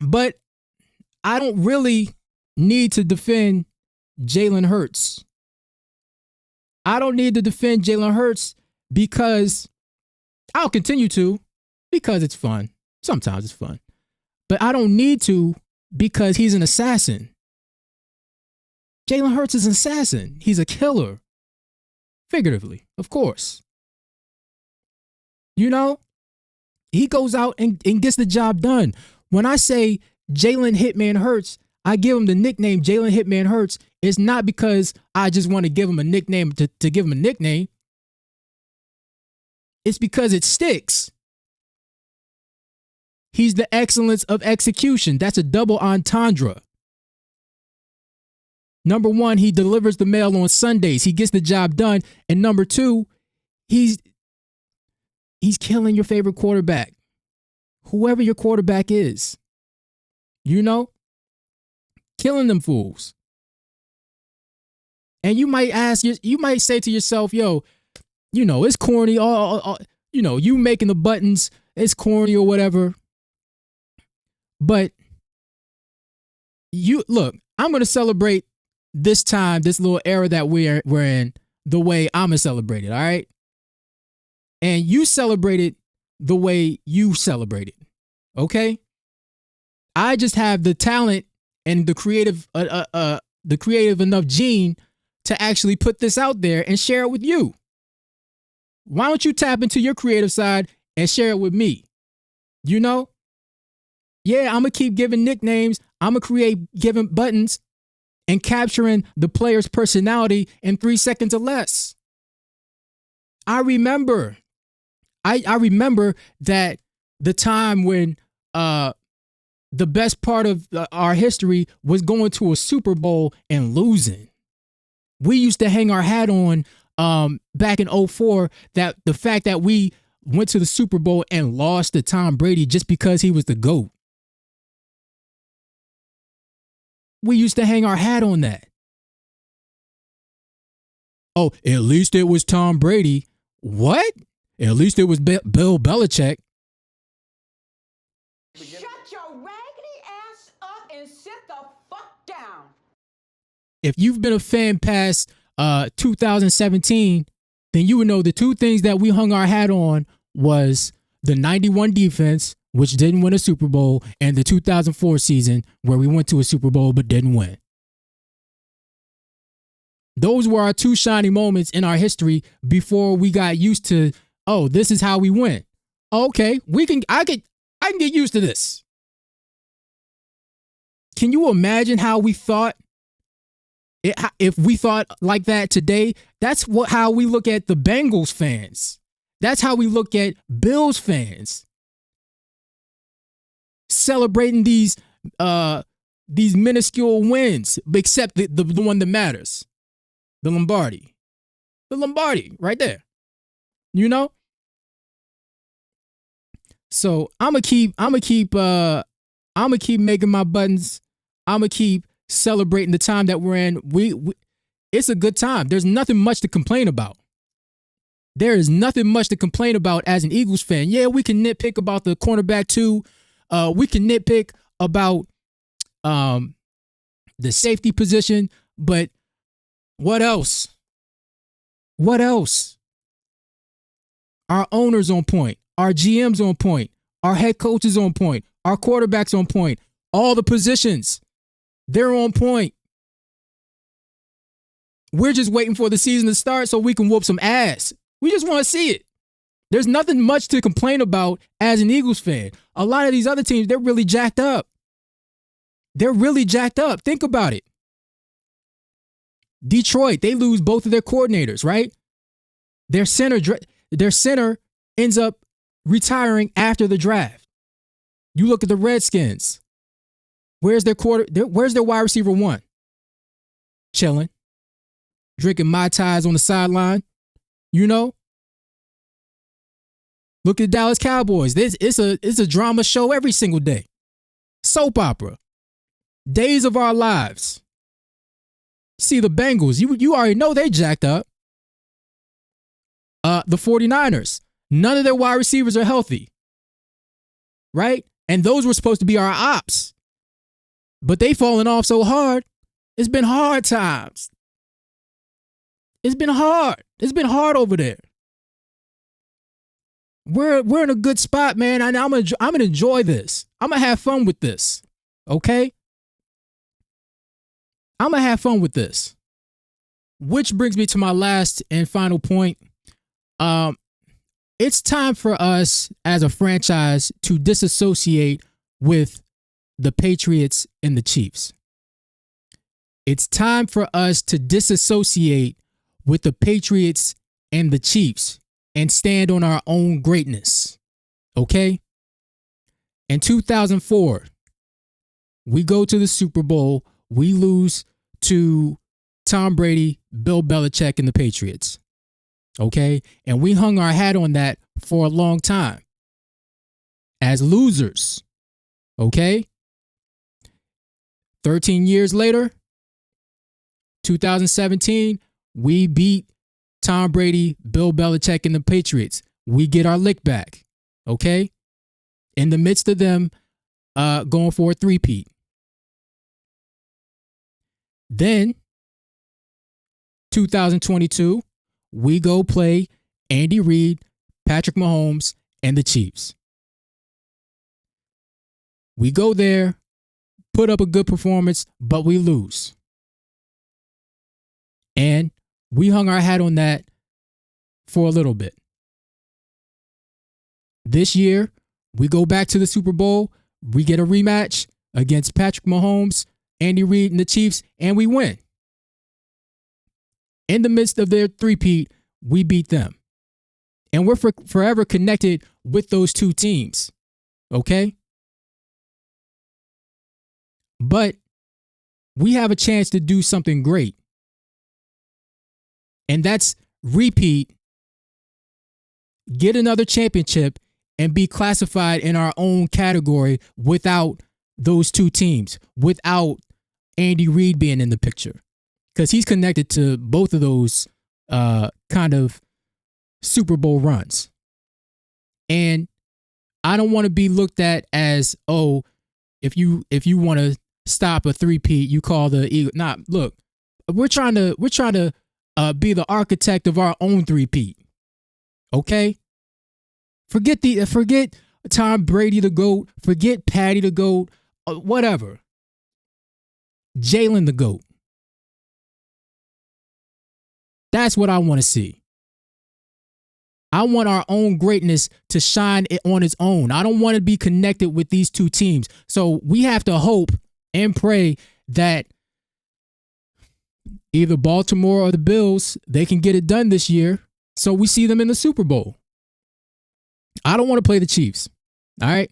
But I don't really need to defend Jalen Hurts. I don't need to defend Jalen Hurts because I'll continue to, because it's fun. Sometimes it's fun. But I don't need to because he's an assassin. Jalen Hurts is an assassin. He's a killer. Figuratively, of course. You know, he goes out and gets the job done. When I say Jalen Hitman Hurts, I give him the nickname Jalen Hitman Hurts. It's not because I just want to give him a nickname to give him a nickname. It's because it sticks. He's the excellence of execution. That's a double entendre. Number one, he delivers the mail on Sundays. He gets the job done. And number two, he's killing your favorite quarterback. Whoever your quarterback is. You know? Killing them fools. And you might say to yourself, yo, you know, it's corny. You know, you making the buttons, it's corny or whatever. But I'm going to celebrate this time, this little era that we're in, the way I'm going to celebrate it, all right? And you celebrate it the way you celebrate it, okay? I just have the talent and the creative enough gene to actually put this out there and share it with you. Why don't you tap into your creative side and share it with me? You know? Yeah, I'm going to keep giving nicknames. I'm going to create giving buttons and capturing the player's personality in 3 seconds or less. I remember that the time when the best part of our history was going to a Super Bowl and losing. We used to hang our hat on back in 2004 that the fact that we went to the Super Bowl and lost to Tom Brady just because he was the GOAT. We used to hang our hat on that. Oh, at least it was Tom Brady. What? At least it was Bill Belichick. Shut your raggedy ass up and sit the fuck down. If you've been a fan past 2017, then you would know the two things that we hung our hat on was the 91 defense, which didn't win a Super Bowl, and the 2004 season where we went to a Super Bowl but didn't win. Those were our two shining moments in our history before we got used to, oh, this is how we win. Okay, I can get used to this. Can you imagine how we thought? If we thought like that today, that's how we look at the Bengals fans. That's how we look at Bills fans. Celebrating these minuscule wins, except the one that matters. The Lombardi. The Lombardi, right there. You know? So I'm gonna keep making my buttons. I'm gonna keep celebrating the time that we're in. It's a good time. There's nothing much to complain about. There is nothing much to complain about as an Eagles fan. Yeah, we can nitpick about the cornerback too. We can nitpick about the safety position, but what else? What else? Our owner's on point. Our GM's on point. Our head coach is on point. Our quarterback's on point. All the positions, they're on point. We're just waiting for the season to start so we can whoop some ass. We just want to see it. There's nothing much to complain about as an Eagles fan. A lot of these other teams, they're really jacked up. They're really jacked up. Think about it. Detroit, they lose both of their coordinators, right? Their center ends up retiring after the draft. You look at the Redskins. Where's their wide receiver one? Chilling. Drinking Mai Tais on the sideline. You know? Look at Dallas Cowboys. It's a drama show every single day. Soap opera. Days of our lives. See the Bengals. You already know they jacked up. The 49ers. None of their wide receivers are healthy. Right? And those were supposed to be our ops. But they falling off so hard. It's been hard times. It's been hard. It's been hard over there. We're in a good spot, man. I'm gonna enjoy this. I'm gonna have fun with this. Okay? I'm gonna have fun with this. Which brings me to my last and final point. It's time for us as a franchise to disassociate with the Patriots and the Chiefs. It's time for us to disassociate with the Patriots and the Chiefs and stand on our own greatness. Okay? In 2004, we go to the Super Bowl. We lose to Tom Brady, Bill Belichick, and the Patriots. Okay? And we hung our hat on that for a long time as losers. Okay? 13 years later, 2017, we beat Tom Brady, Bill Belichick, and the Patriots. We get our lick back. Okay? In the midst of them going for a three-peat. Then, 2022, we go play Andy Reid, Patrick Mahomes, and the Chiefs. We go there, put up a good performance, but we lose. And we hung our hat on that for a little bit. This year, we go back to the Super Bowl. We get a rematch against Patrick Mahomes, Andy Reid, and the Chiefs, and we win. In the midst of their three-peat, we beat them. And we're forever connected with those two teams. Okay? But we have a chance to do something great. And that's repeat, get another championship, and be classified in our own category without those two teams, without Andy Reid being in the picture. Because he's connected to both of those kind of Super Bowl runs. And I don't want to be looked at as, oh, if you want to stop a three-peat, you call the Eagle. Nah, look, we're trying to be the architect of our own three-peat. Okay? Forget Tom Brady the GOAT, forget Patty the GOAT, whatever. Jalen the GOAT. That's what I want to see. I want our own greatness to shine on its own. I don't want to be connected with these two teams. So we have to hope and pray that either Baltimore or the Bills, they can get it done this year so we see them in the Super Bowl. I don't want to play the Chiefs. All right?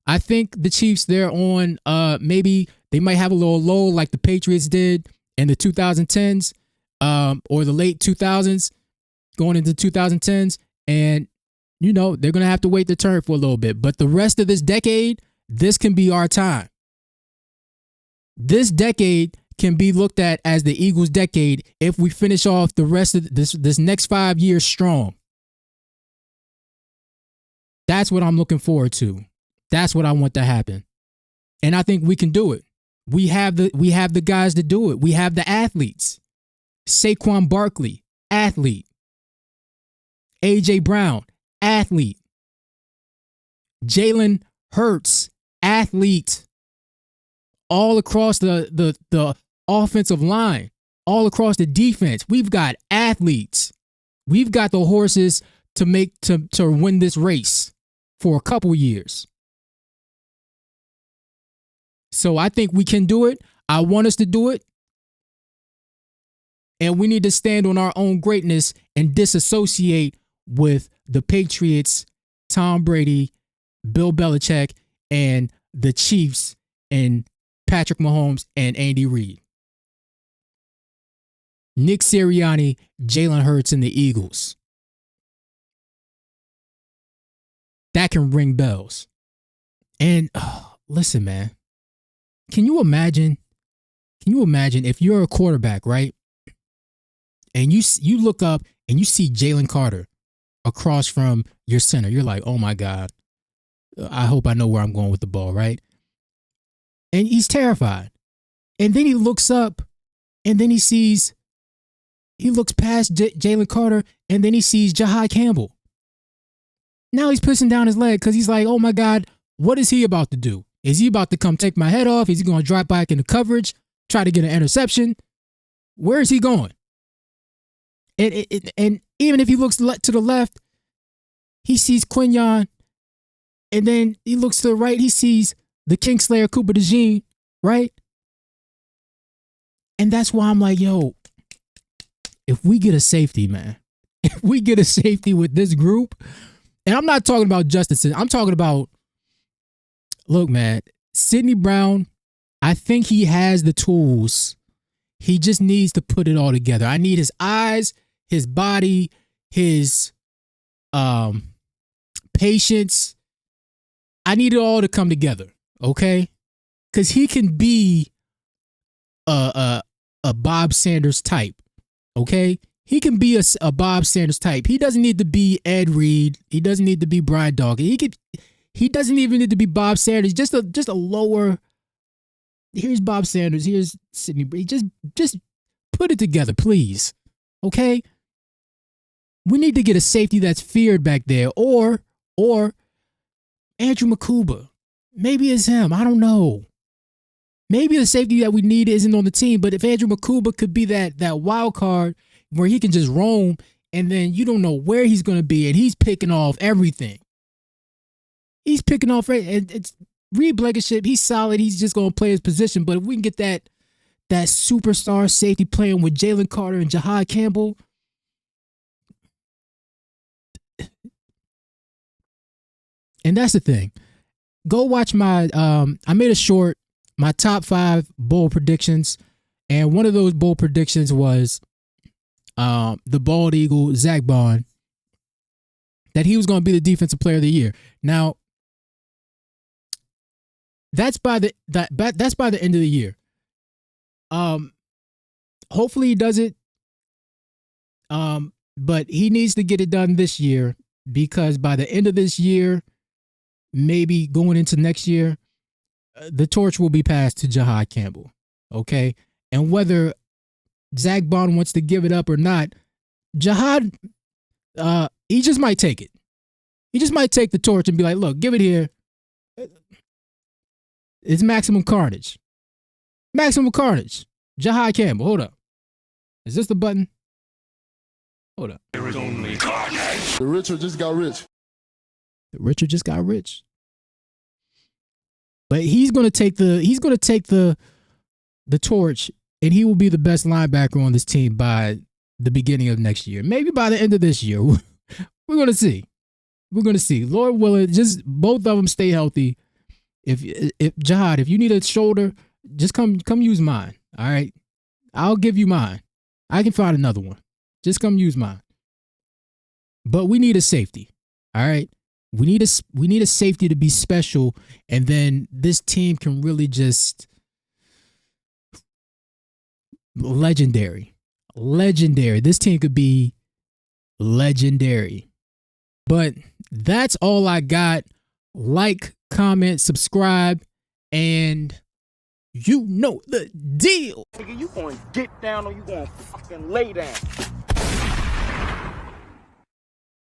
I think the Chiefs, they're on maybe they might have a little lull like the Patriots did in the 2010s or the late 2000s going into 2010s. And, you know, they're going to have to wait their turn for a little bit. But the rest of this decade, this can be our time. This decade can be looked at as the Eagles' decade if we finish off the rest of this next 5 years strong. That's what I'm looking forward to. That's what I want to happen. And I think we can do it. We have the guys to do it. We have the athletes. Saquon Barkley, athlete. AJ athlete. Jalenhurts, athlete. All across the offensive line, all across the defense, we've got athletes. We've got the horses to win this race for a couple years. So I think we can do it. I want us to do it. And we need to stand on our own greatness and disassociate with the Patriots, Tom Brady, Bill Belichick, and the Chiefs, and Patrick Mahomes and Andy Reid. Nick Sirianni, Jalen Hurts, and the Eagles. That can ring bells. And listen, man. Can you imagine if you're a quarterback, right? And you look up and you see Jalen Carter across from your center. You're like, oh my God, I hope I know where I'm going with the ball, right? And he's terrified. And then he looks up, and then he looks past Jalen Carter, and then he sees Jahai Campbell. Now he's pushing down his leg because he's like, oh my God, what is he about to do? Is he about to come take my head off? Is he going to drop back into coverage, try to get an interception? Where is he going? And even if he looks to the left, he sees Quinyon, and then he looks to the right, he sees the Kingslayer Cooper DeJean, right? And that's why I'm like, yo, if we get a safety, man, if we get a safety with this group, and I'm not talking about Justin, I'm talking about, look, man, Sidney Brown, I think he has the tools. He just needs to put it all together. I need his eyes, his body, his patience. I need it all to come together, okay? Because he can be a Bob Sanders type, okay? He can be a Bob Sanders type. He doesn't need to be Ed Reed. He doesn't need to be Brian Dawkins. He doesn't even need to be Bob Sanders. Just a lower. Here's Bob Sanders. Here's Sidney. Just put it together, please. Okay. We need to get a safety that's feared back there, or Andrew Makuba. Maybe it's him. I don't know. Maybe the safety that we need isn't on the team, but if Andrew Makuba could be that wild card where he can just roam, and then you don't know where he's going to be, and he's picking off everything. He's picking off, and it's Reed Blankenship. He's solid. He's just going to play his position. But if we can get that superstar safety playing with Jalen Carter and Jahai Campbell, and that's the thing. Go watch my. I made a short, my top 5 bowl predictions, and one of those bowl predictions was the bald eagle Zach Bond, that he was going to be the defensive player of the year. Now, that's by the end of the year. Hopefully he does it. But he needs to get it done this year, because by the end of this year, maybe going into next year, the torch will be passed to Jahai Campbell. Okay, and whether Zach Bond wants to give it up or not, Jahai, he just might take it. He just might take the torch and be like, look, give it here. It's maximum carnage. Maximum carnage. Jahai Campbell, hold up. Is this the button? Hold up. There is only carnage. The Richard just got rich. The Richard just got rich. But he's gonna take the torch, and he will be the best linebacker on this team by the beginning of next year. Maybe by the end of this year. We're gonna see. We're gonna see. Lord willing, just both of them stay healthy. If Jahad, if you need a shoulder, just come use mine. All right, I'll give you mine. I can find another one. Just come use mine. But we need a safety. All right, we need a safety to be special, and then this team can really just legendary. This team could be legendary. But that's all I got. Like, comment, subscribe, and you know the deal. Nigga, you gonna get down or you gonna fucking lay down?